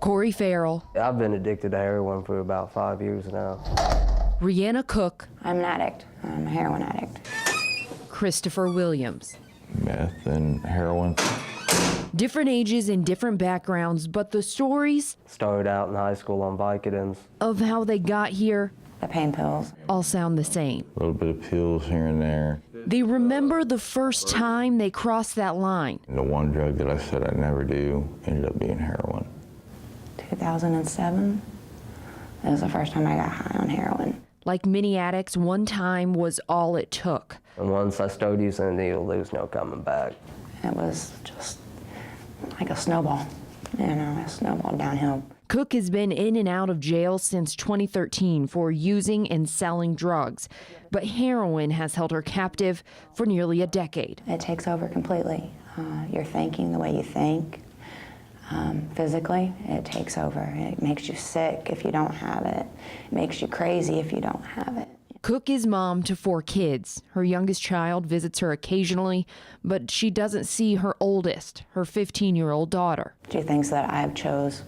Corey Farrell. I've been addicted to heroin for about 5 years now. Rihanna Cook. I'm an addict. I'm a heroin addict. Christopher Williams. Meth and heroin. Different ages and different backgrounds, but the stories Started out in high school on Vicodins. of how they got here The pain pills. all sound the same. A little bit of pills here and there. They remember the first time they crossed that line. And the one drug that I said I'd never do ended up being heroin. 2007. That was the first time I got high on heroin. Like many addicts, one time was all it took. And once I started using the needle, there was no coming back. It was just like a snowball, a snowball downhill. Cook has been in and out of jail since 2013 for using and selling drugs, but heroin has held her captive for nearly a decade. It takes over completely. You're thinking the way you think. Physically, it takes over. It makes you sick if you don't have it. It makes you crazy if you don't have it. Cook is mom to 4 kids. Her youngest child visits her occasionally, but she doesn't see her oldest, her 15-year-old daughter. She thinks that I have chose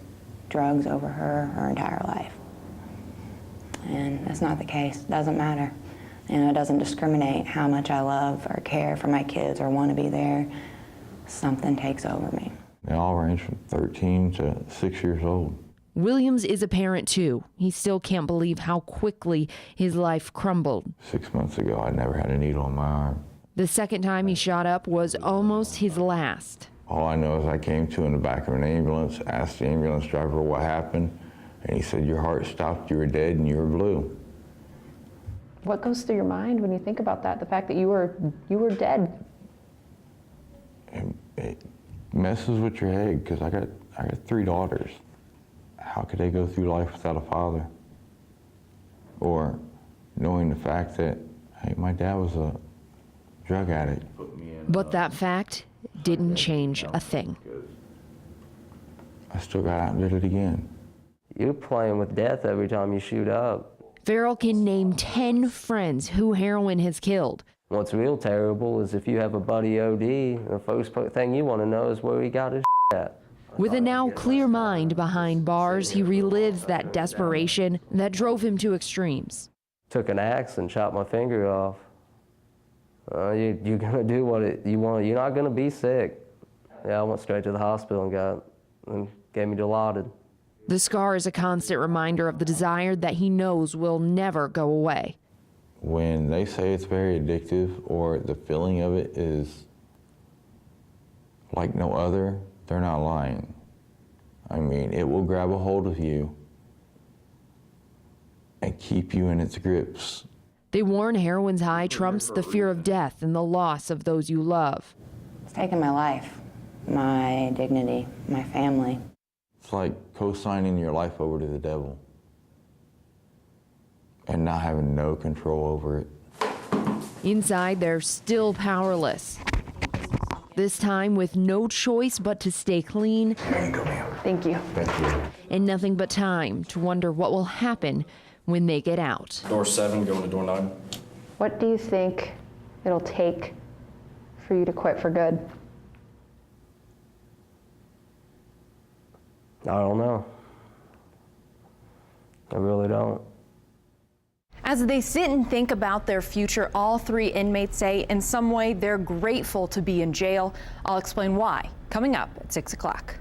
drugs over her entire life. And that's not the case. It doesn't matter. It doesn't discriminate how much I love or care for my kids or want to be there. Something takes over me. They all range from 13 to 6 years old. Williams is a parent too. He still can't believe how quickly his life crumbled. 6 months ago, I never had a needle in my arm. The second time he shot up was almost his last. All I know is I came to in the back of an ambulance, asked the ambulance driver what happened, and he said, your heart stopped, you were dead, and you were blue. What goes through your mind when you think about that, the fact that you were dead? It messes with your head, because I got 3 daughters. How could they go through life without a father? Or knowing the fact that, hey, my dad was a drug addict. But that fact didn't change a thing. I still got out and did it again. You're playing with death every time you shoot up. Farrell can name 10 friends who heroin has killed. What's real terrible is if you have a buddy OD, the first thing you want to know is where he got his at. With a now clear mind behind bars, he relives that desperation that drove him to extremes. Took an axe and chopped my finger off. You're gonna do what you want. You're not gonna be sick. Yeah, I went straight to the hospital and gave me Dilaudid. The scar is a constant reminder of the desire that he knows will never go away. When they say it's very addictive or the feeling of it is like no other, they're not lying. I mean, it will grab a hold of you and keep you in its grips. They warn heroin's high trumps the fear of death and the loss of those you love. It's taken my life, my dignity, my family. It's like co-signing your life over to the devil and not having no control over it. Inside, they're still powerless. This time with no choice but to stay clean. There you go, ma'am. Thank you. Thank you. And nothing but time to wonder what will happen when they get out. Door 7 going to door 9. What do you think it'll take for you to quit for good? I don't know. I really don't. As they sit and think about their future, all 3 inmates say in some way they're grateful to be in jail. I'll explain why, coming up at 6 o'clock.